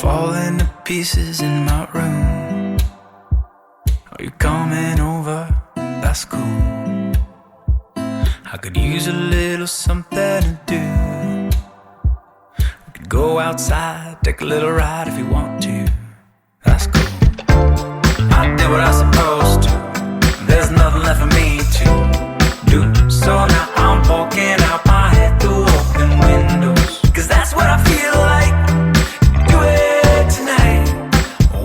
falling to pieces in my room. Are you coming over? That's cool. I could use a little something to do. We could go outside, take a little ride if you want to. That's cool. I did what I was supposed to. There's nothing left for me to do. So now I'm poking out my head through open windows, 'cause that's what I feel like. Do it tonight.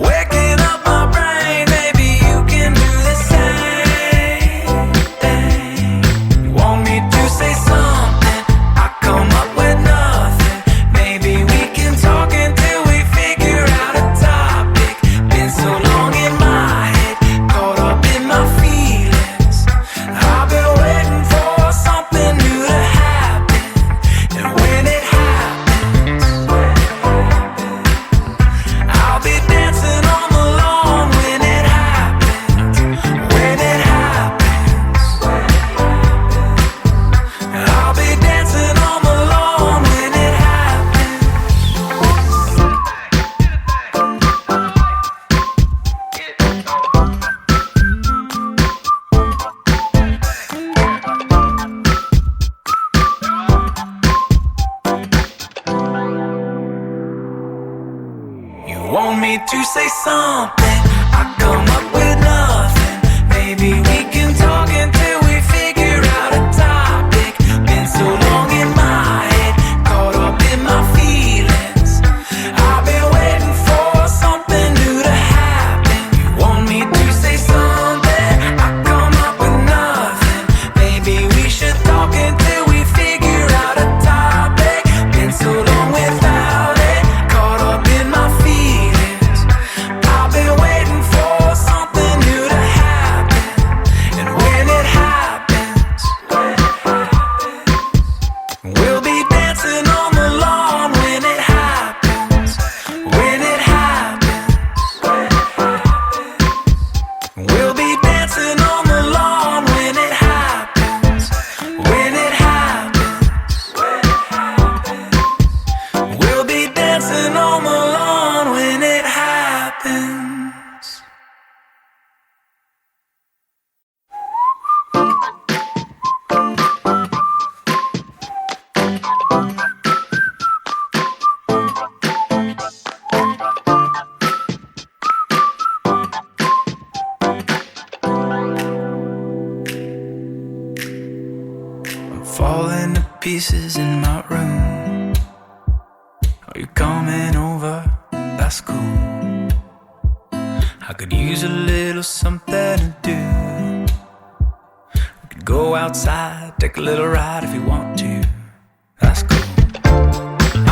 Waking up my brain, maybe you can do the same thing. You want me to say something, I come up with nothing. Maybe we can talk until we figure out a topic. Been so long in my head, caught up in my feelings. I've been waiting for something new to happen. And when it happens, I'll be dancing on the lawn. When it happens, when it happens, I'll be dancing on the lawn. When it happens. You want me to say something, I come up with nothing. Maybe we can talk until we figure out a topic. Been so long in my head, caught up in my feelings. I've been waiting for something new to happen. You want me to say something, I come up with nothing. Maybe we should talk until we figure out a topic. Been so long without it, caught up in my feelings. I've been waiting for something new to happen. And when it happens, we'll be dancing on the lawn. When it happens, when it happens, we'll be dancing on the lawn. When it happens, when it happens, we'll be dancing on the lawn. When it happens. I'm falling to pieces in my room. Are you coming over? That's cool. I could use a little something to do. We could go outside, take a little ride if you want to. That's cool.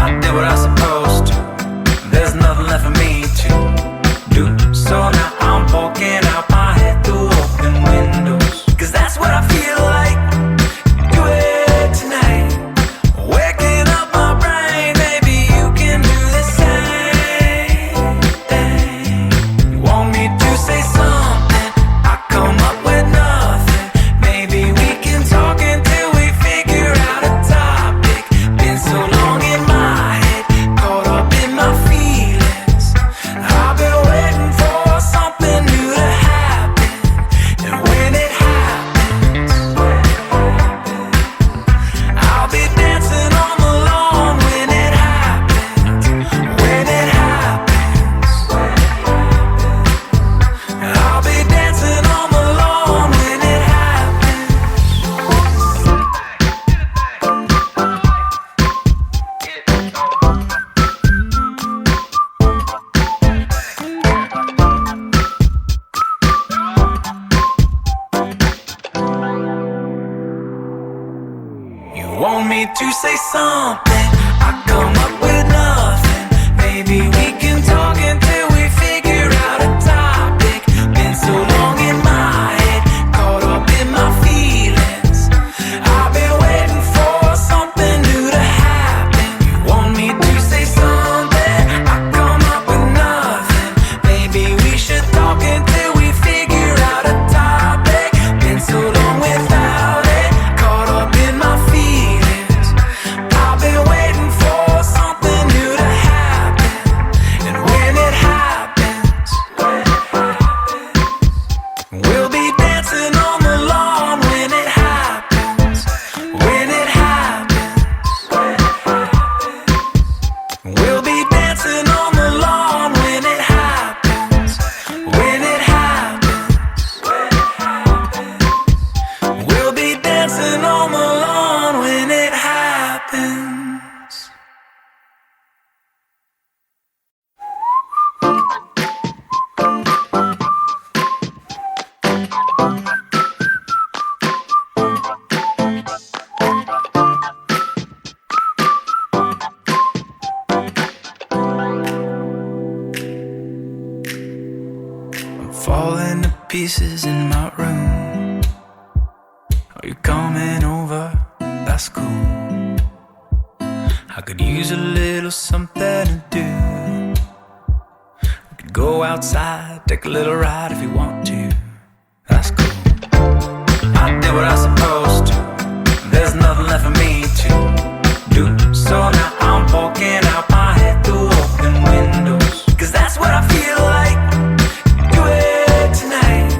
I did what I was supposed to. There's nothing left for me to do. So now I'm poking out my head through open windows, 'cause that's what I feel like. Do it tonight. Waking up my brain, maybe you can do the same thing. You want me to say something, I come up with nothing. Maybe we can talk until we figure out a topic. Been so long in my head, caught up in my feelings. I've been waiting for something new to happen. And when it happens, I'll be dancing on the lawn. When it happens, when it happens, I'll be dancing on the lawn. When it happens. You want me to say something, I come up with nothing. Maybe we can talk until we figure out a topic. Been so long in my head, caught up in my feelings. I've been waiting for something new to happen. You want me to say something, I come up with nothing. Maybe we should talk until we figure out a topic. Been so long without it, caught up in my feelings. I've been waiting for something new to happen. pieces in my room. Are you coming over? That's cool. I could use a little something to do. We could go outside, take a little ride if you want to. That's cool. I did what I was supposed to. There's nothing left for me to do. So now I'm poking out my head through open windows, 'cause that's what I feel like. Do it tonight.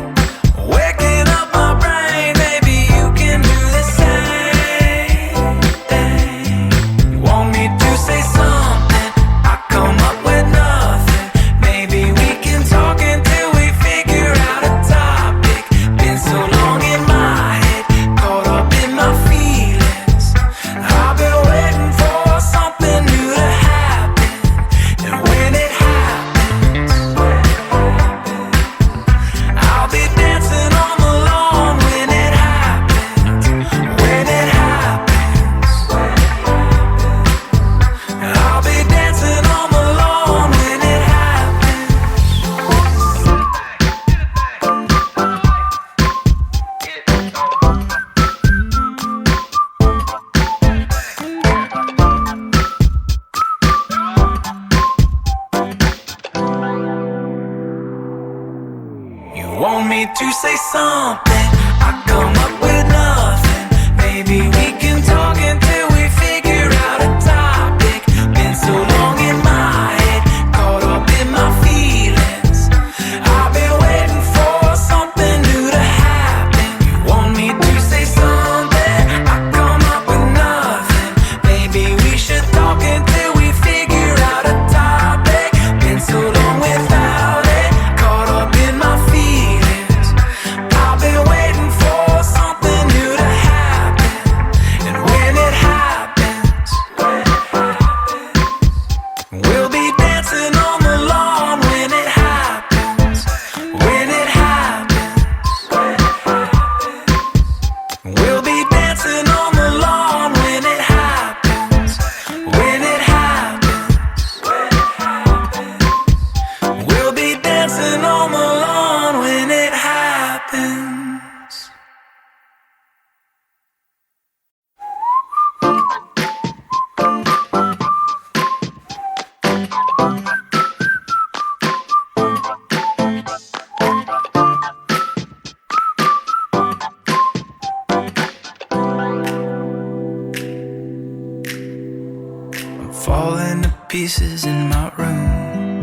Waking up my brain, maybe you can do the same thing. You want me to say something, I come up with nothing. Maybe we can talk until we figure out a topic. Been so long in my head, caught up in my feelings. I've been waiting for something new to happen. And when it happens, I'll be dancing on the lawn. When it happens, when it happens, I'll be dancing on the lawn. When it happens. You want me to say something, I come up with nothing. Maybe we can talk until we figure out a topic. Been so long in my head, caught up in my feelings. I've been waiting for something new to happen. You want me to say something, I come up with nothing. Maybe we should talk until we figure out a topic. Been so long without it, caught up in my feelings. I've been waiting for something new to happen. And when it happens, we'll be dancing on the lawn. When it happens, when it happens, we'll be dancing on the lawn. When it happens, when it happens, we'll be dancing on the lawn. When it happens. I'm falling to pieces in my room.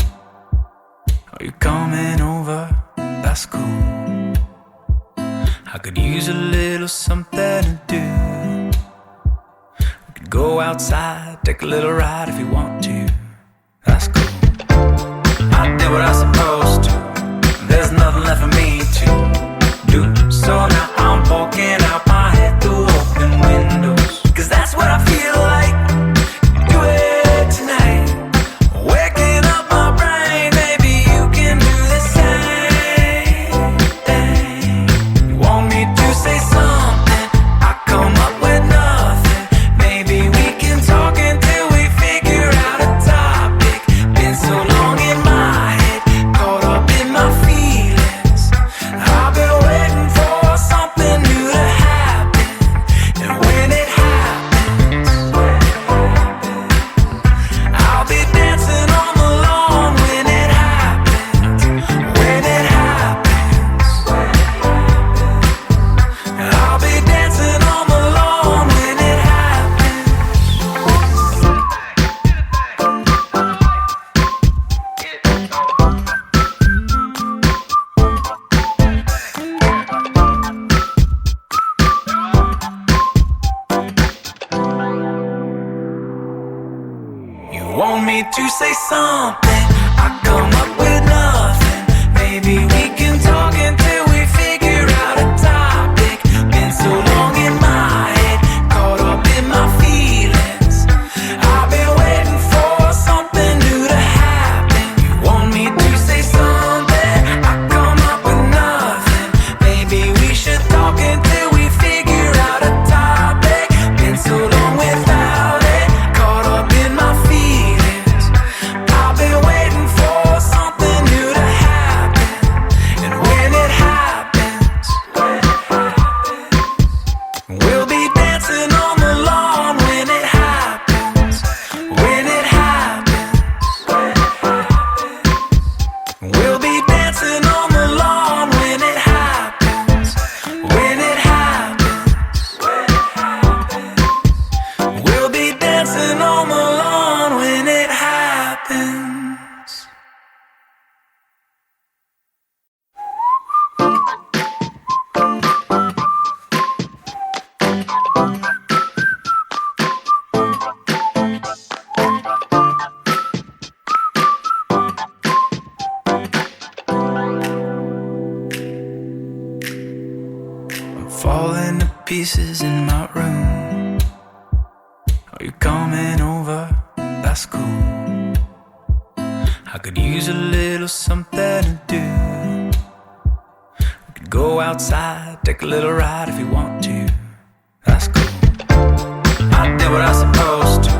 Are you coming over? That's cool. I could use a little something to do. We could go outside, take a little ride if you want to. That's cool. I did what I was supposed to. There's nothing left for me to do. So now I'm poking out my head through open windows, 'cause that's what I feel like. Do it tonight. Waking up my brain, maybe you can do the same thing. You want me to say something, I come up with nothing. Maybe we can talk until we figure out a topic. Been so long in my head, caught up in my feelings. I've been waiting for something new to happen. And when it happens, I'll be dancing on the lawn. When it happens, when it happens, I'll be dancing on the lawn. When it happens. You want me to say something, I come up with nothing. Maybe we can talk until we figure out a topic. Been so long in my head, caught up in my feelings. I've been waiting for something new to happen. You want me to say something, I come up with nothing. Maybe we should talk until we figure out a topic. Been so long without it, caught up in my feelings. I've been waiting for something new to happen. And when it pieces in my room. Are you coming over? That's cool. I could use a little something to do. We could go outside, take a little ride if you want to. That's cool. I did what I was supposed to.